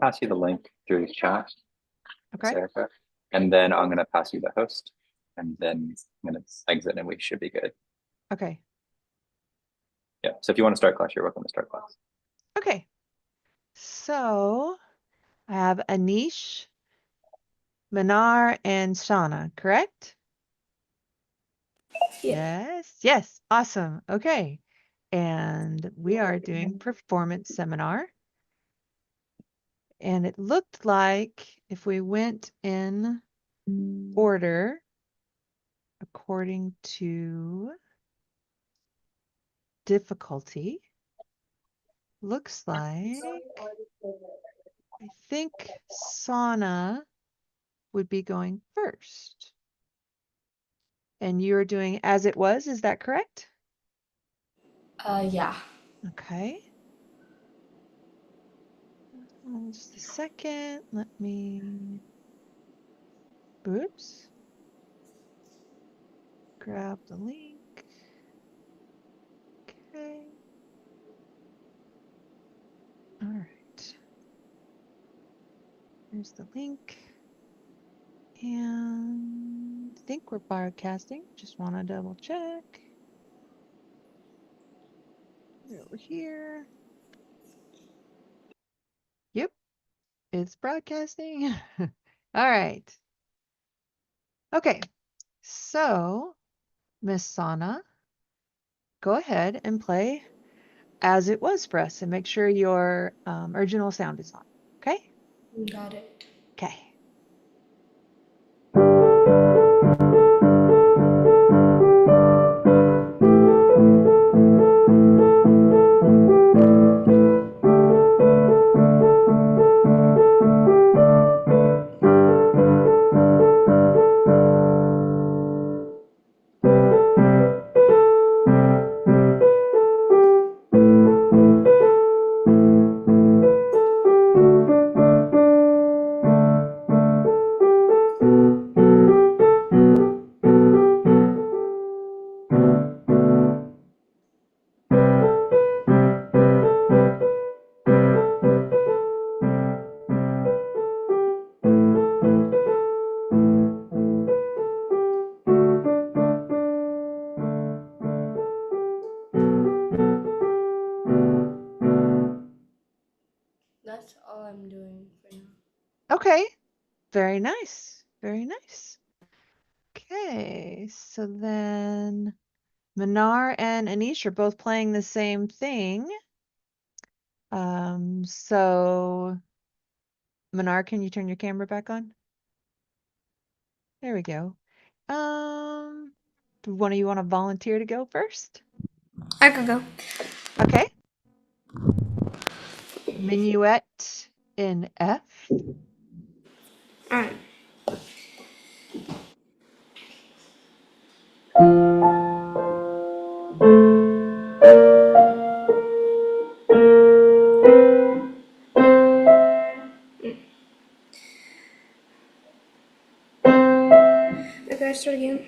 pass you the link through the chat, Okay. Erica, and then I'm gonna pass you the host, and then I'm gonna exit, and we should be good. Okay. Yeah. So if you want to start class, you're welcome to start class. Okay. So I have Anish, Manar, and Shauna, correct? Yeah. Yes. Yes. Awesome. Okay. And we are doing performance seminar. And it looked like if we went in order according to difficulty, looks like I think sauna would be going first. And you're doing as it was, is that correct? Yeah. Okay. Just a second. Let me, oops, grab the link. Okay. All right. Here's the link. And I think we're broadcasting. Just want to double check. Over here. Yep, it's broadcasting. All right. Okay. So, Miss Sana, go ahead and play as it was for us and make sure your original sound is on. Okay? Got it. Okay. That's all I'm doing for now. Okay. Very nice. Very nice. Okay. So then Minar and Anish are both playing the same thing. So Minar, can you turn your camera back on? There we go. Do one of you want to volunteer to go first? I could go. Okay. Minuet in F. All right. Okay, I start again.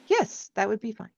Yes, that would be fine.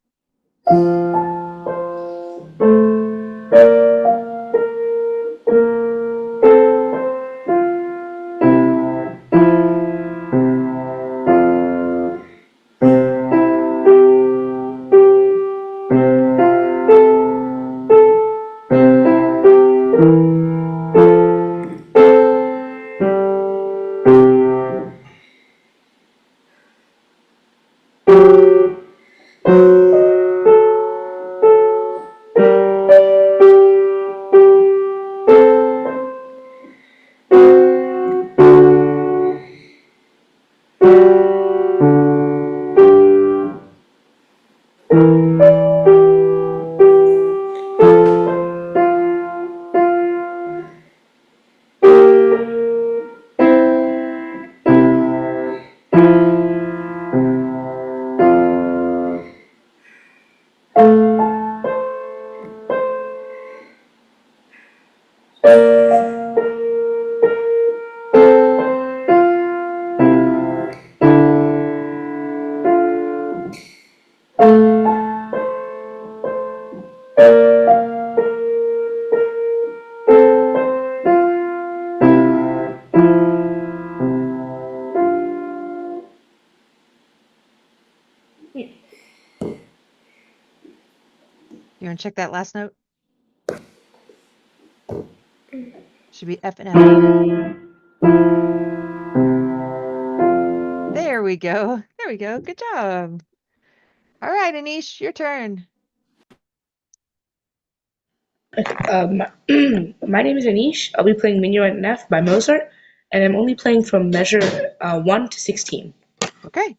You want to check that last note? Should be F and F. There we go. There we go. Good job. All right, Anish, your turn. My name is Anish. I'll be playing Minuet in F by Mozart, and I'm only playing from measure 1 to 16. Okay.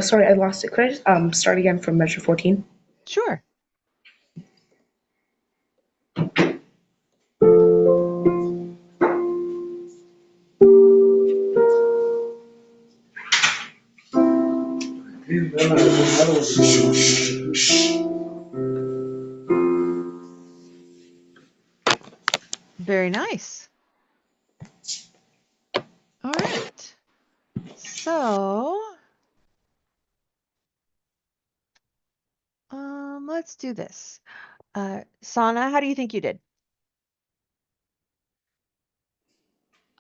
Sorry, I lost it. Could I just start again from measure 14? Sure. Very nice. All right. So, let's do this. Sana, how do you think you did?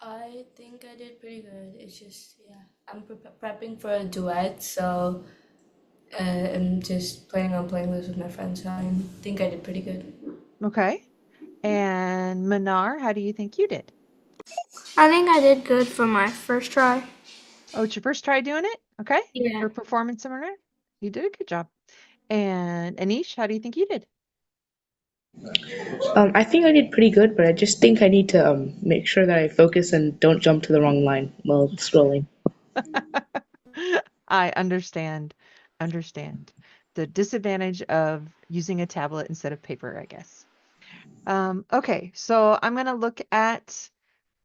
I think I did pretty good. It's just, yeah, I'm prepping for a duet, so I'm just planning on playing this with my friends. So I think I did pretty good. Okay. And Manar, how do you think you did? I think I did good for my first try. Oh, it's your first try doing it? Okay. Yeah. For performance seminar? You did a good job. And Anish, how do you think you did? I think I did pretty good, but I just think I need to make sure that I focus and don't jump to the wrong line while scrolling. I understand. Understand. The disadvantage of using a tablet instead of paper, I guess. Okay, so I'm going to look at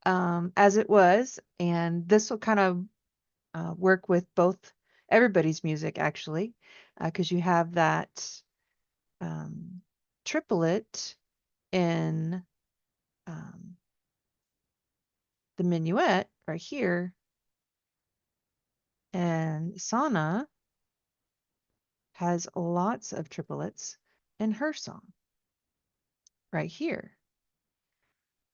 as it was, and this will kind of work with both everybody's music actually, because you have that triplet in um, the minuet right here, and Sana has lots of triplets in her song right here.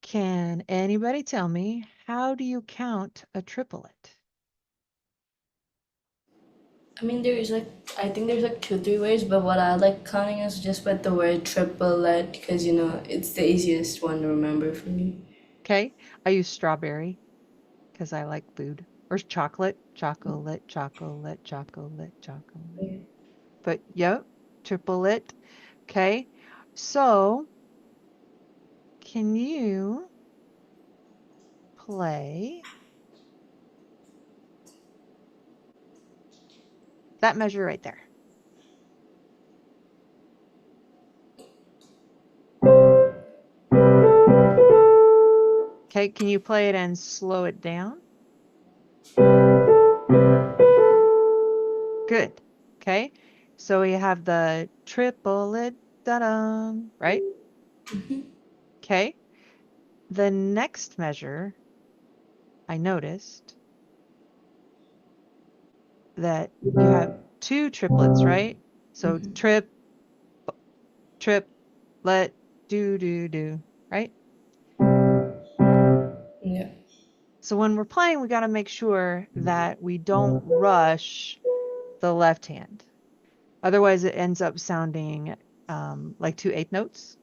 Can anybody tell me how do you count a triplet? I mean, I think there's like two, three ways, but what I like counting is just with the word triplet because, it's the easiest one to remember for me. Okay, I use strawberry because I like food. Or chocolate, chocolate, chocolate, chocolate, chocolate. Yeah. But yep, triplet. Okay, so can you play that measure right there? Okay, can you play it and slow it down? Good. Okay, so we have the triplet, da-dum, right? Okay, the next measure, I noticed that you have two triplets, right? So trip, let, do, right? Yeah. So when we're playing, we got to make sure that we don't rush the left hand. Otherwise, it ends up sounding like 2/8 notes,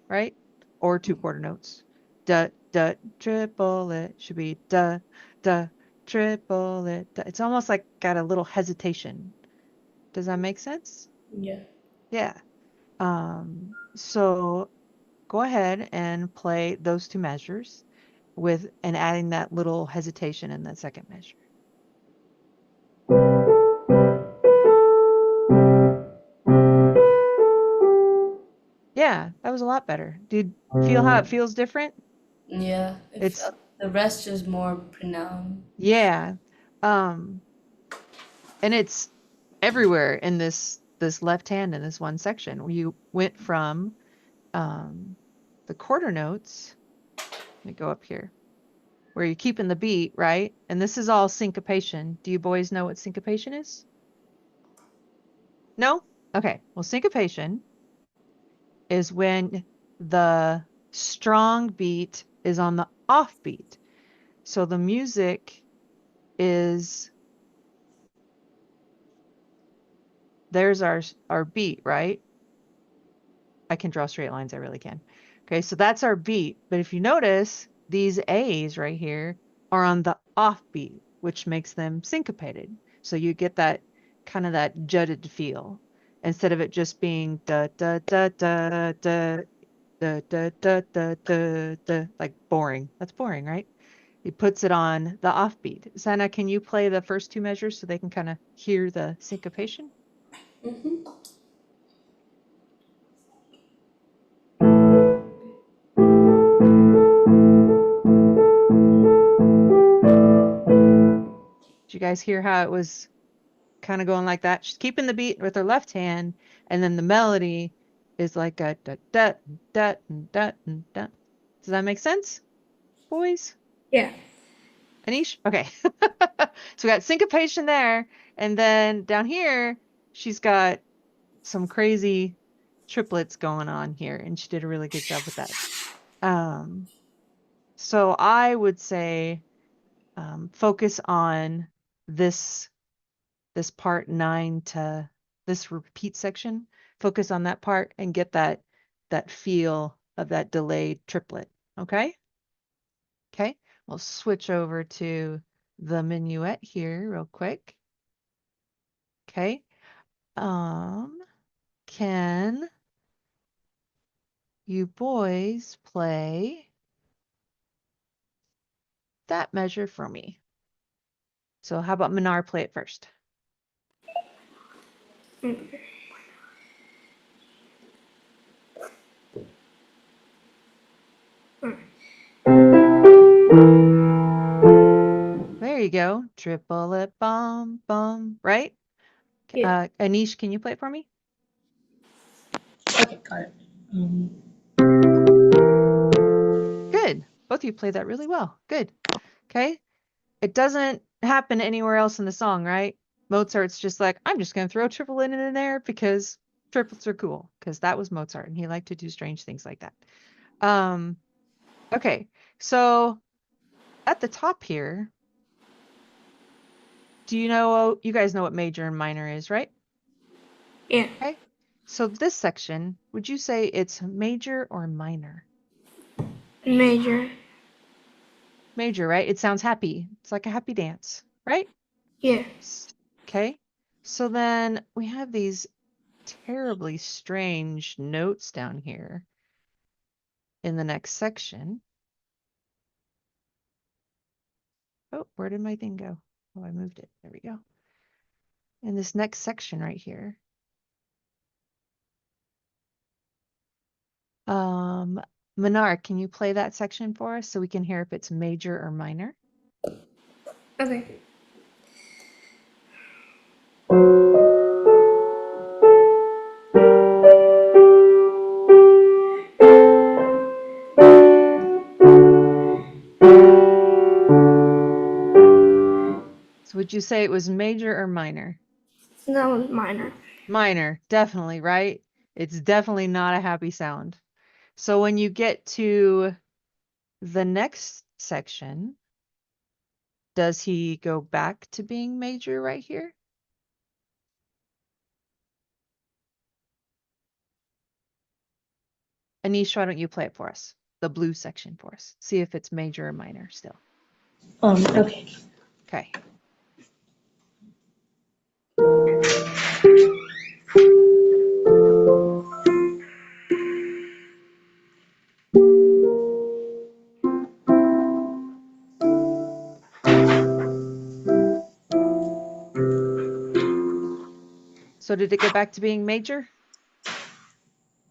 right? Or 2/4 notes. Da, da, triplet should be da, da, triplet. Da. It's almost like got a little hesitation. Does that make sense? Yeah. Yeah. So go ahead and play those two measures and adding that little hesitation in that second measure. Yeah, that was a lot better. Did you feel how it feels different? Yeah, It's the rest is more pronounced. yeah. And it's everywhere in this left hand in this one section where you went from the quarter notes. Let me go up here where you're keeping the beat, right? And this is all syncopation. Do you boys know what syncopation is? No? Okay. Well, syncopation is when the strong beat is on the off beat. So the music is, there's our beat, right? I can draw straight lines, I really can. Okay, so that's our beat. But if you notice, these A's right here are on the off beat, which makes them syncopated. So you get that kind of that jutted feel instead of it just being da da da da da da da da da da da, like boring. That's boring, right? He puts it on the offbeat. Sana, can you play the first two measures so they can kind of hear the syncopation? Mm-hmm. Did you guys hear how it was kind of going like that? She's keeping the beat with her left hand, and then the melody is like a da da da da da. Does that make sense, boys? Yeah. Anish? Okay. So we got syncopation there, and then down here, she's got some crazy triplets going on here, and she did a really good job with that. So I would say focus on this part 9 to this repeat section. Focus on that part and get that feel of that delayed triplet. Okay. Okay. We'll switch over to the minuet here real quick. Okay. Can you boys play that measure for me? So how about Minar play it first? There you go. Triplet bum bum, right? Yeah. Anish, can you play it for me? Okay, got it. Good. Both of you played that really well. Good. Okay. It doesn't happen anywhere else in the song, right? Mozart's just like, I'm just going to throw a triplet in there because triplets are cool. Because that was Mozart and he liked to do strange things like that. Okay. So at the top here, you guys know what major and minor is, right? Yeah. Okay. So this section, would you say it's major or minor? Major. Major, right? It sounds happy. It's like a happy dance, right? Yeah. Okay. So then we have these terribly strange notes down here in the next section. Oh, where did my thing go? Oh, I moved it. There we go. In this next section right here. Minar, can you play that section for us so we can hear if it's major or minor? Okay. So would you say it was major or minor? That was minor. Minor, definitely, right? It's definitely not a happy sound. So when you get to the next section, does he go back to being major right here? Anish, why don't you play it for us? The blue section for us. See if it's major or minor still. Okay. Okay. So did it get back to being major?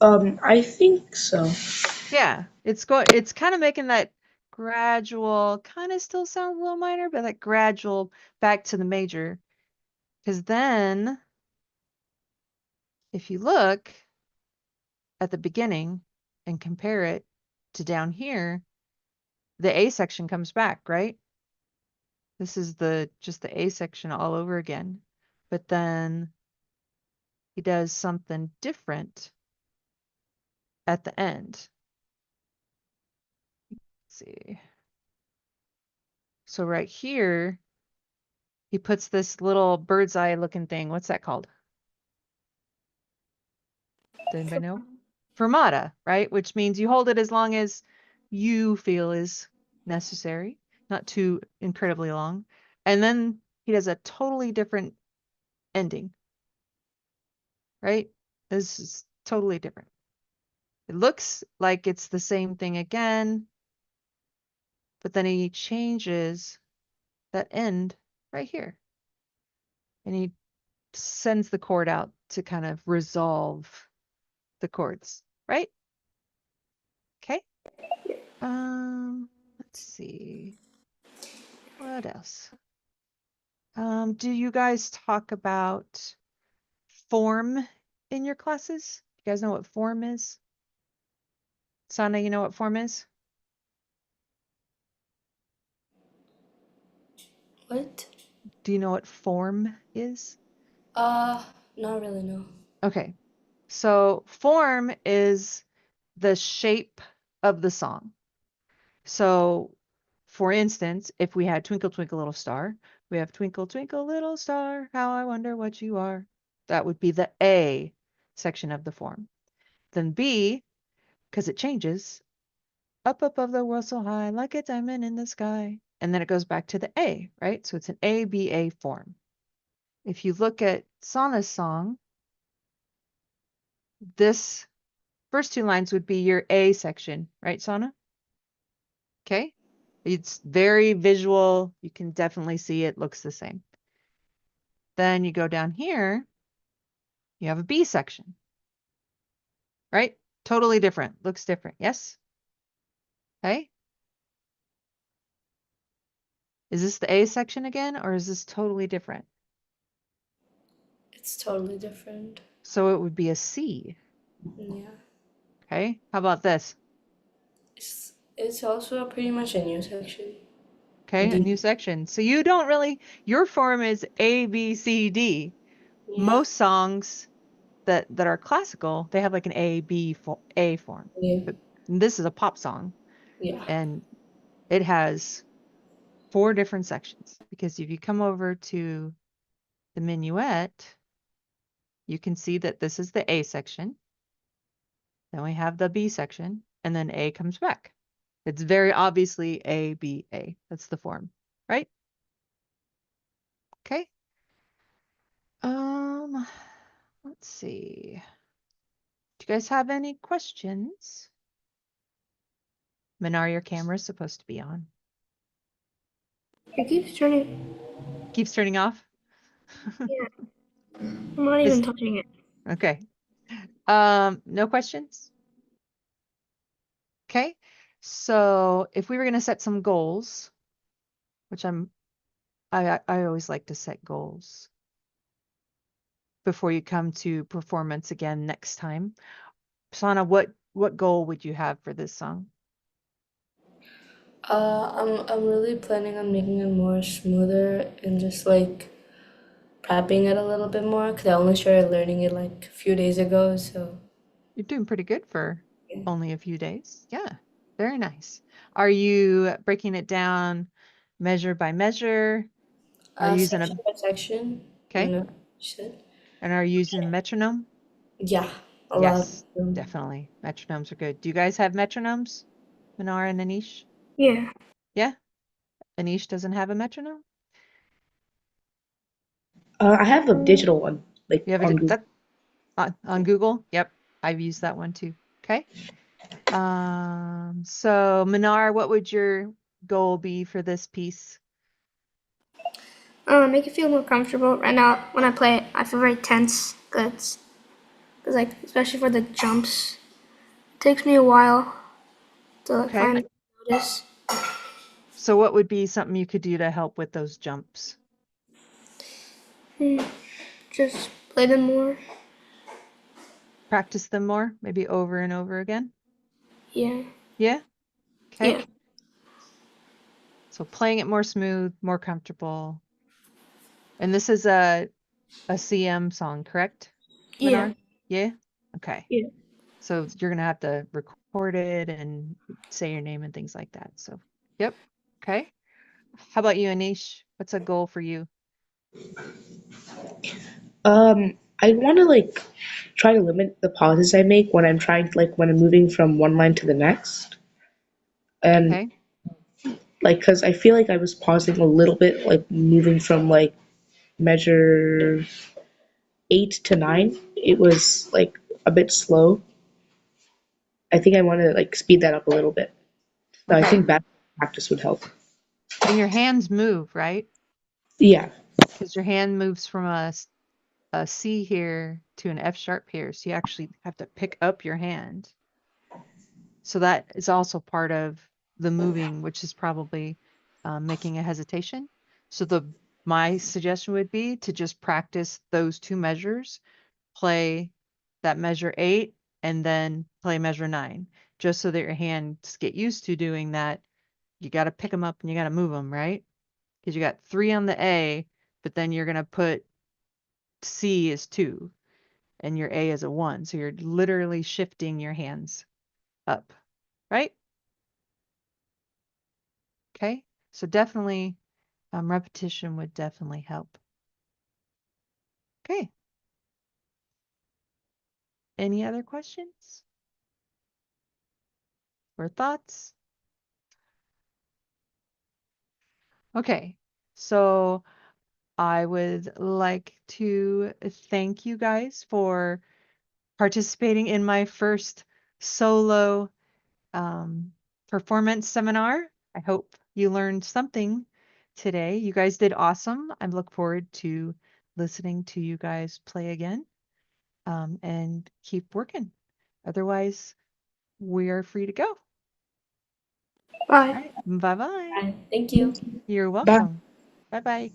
I think so. Yeah, it's kind of making that gradual, kind of still sounds a little minor, but that gradual back to the major. Because then, if you look at the beginning and compare it to down here, the A section comes back, right? This is just the A section all over again. But then he does something different at the end. Let's see. So right here, he puts this little bird's eye looking thing. What's that called? Does anybody know? Fermata, right? Which means you hold it as long as you feel is necessary, not too incredibly long. And then he does a totally different ending, right? This is totally different. It looks like it's the same thing again, but then he changes that end right here. And he sends the chord out to kind of resolve the chords, right? Okay. Let's see. What else? Do you guys talk about form in your classes? You guys know what form is? Sana, you know what form is? What? Do you know what form is? Not really, no. Okay. So form is the shape of the song. So for instance, if we had Twinkle Twinkle Little Star, we have Twinkle Twinkle Little Star, how I wonder what you are. That would be the A section of the form. Then B, because it changes, up above the world so high, like a diamond in the sky. And then it goes back to the A, right? So it's an A-B-A form. If you look at Sana's song, this first two lines would be your A section, right, Sana? Okay. It's very visual. You can definitely see it looks the same. Then you go down here, you have a B section, right? Totally different. Looks different. Yes? Okay. Is this the A section again, or is this totally different? It's totally different. So it would be a C. Yeah. Okay. How about this? It's also pretty much a new section. Okay, a D. new section. So you don't really, your form is A, B, C, D. Yeah. Most songs that are classical, they have like an A, B, A form. Yeah. But this is a pop song, Yeah. and it has 4 different sections. Because if you come over to the minuet, you can see that this is the A section. Then we have the B section, and then A comes back. It's very obviously A, B, A. That's the form, right? Okay. Let's see. Do you guys have any questions? Minar, your camera is supposed to be on. It keeps turning. Keeps turning off? Yeah. I'm not even touching it. Okay. No questions? Okay. So if we were going to set some goals, which I always like to set goals before you come to performance again next time. Sana, what goal would you have for this song? I'm really planning on making it more smoother and just like prepping it a little bit more because I only started learning it like a few days ago. So You're doing pretty good for yeah. only a few days. Yeah, very nice. Are you breaking it down measure by measure? Are you using Section by section. okay? You said. And are you using a metronome? Yeah, a lot. Yes, definitely. Metronomes are good. Do you guys have metronomes? Minar and Anish? Yeah. Yeah? Anish doesn't have a metronome? I have a digital one, like You have on it Google. on Google? Yep, I've used that one too. Okay. So Minar, what would your goal be for this piece? Make it feel more comfortable. Right now, when I play it, I feel very tense good. Cause like especially for the jumps, it takes me a while to Okay. find notice. So what would be something you could do to help with those jumps? Just play them more. Practice them more, maybe over and over again? Yeah. Yeah? Okay. Yeah. So playing it more smooth, more comfortable. And this is a CM song, correct? Yeah. Lenore? Yeah? Okay. Yeah. So you're gonna have to record it and say your name and things like that. So, yep. Okay. How about you, Anish? What's a goal for you? I want to like try to limit the pauses I make when I'm trying to like when I'm moving from one line to the next, and Okay. like because I feel like I was pausing a little bit, like moving from like measure 8 to 9. It was like a bit slow. I think I want to like speed that up a little bit. So I Okay. think back practice would help. And your hands move, right? Yeah. Because your hand moves from a C here to an F sharp here. So you actually have to pick up your hand. So that is also part of the moving, which is probably making a hesitation. So my suggestion would be to just practice those two measures, play that measure 8 and then play measure 9, just so that your hands get used to doing that. You got to pick them up and you got to move them, right? Because you got 3 on the A, but then you're going to put C as 2 and your A is a 1. So you're literally shifting your hands up, right? Okay. So definitely repetition would definitely help. Okay. Any other questions or thoughts? Okay. So I would like to thank you guys for participating in my first solo performance seminar. I hope you learned something today. You guys did awesome. I look forward to listening to you guys play again and keep working. Otherwise, we are free to go. Bye. All right. Bye-bye. Thank you. You're Bye. welcome. Bye-bye.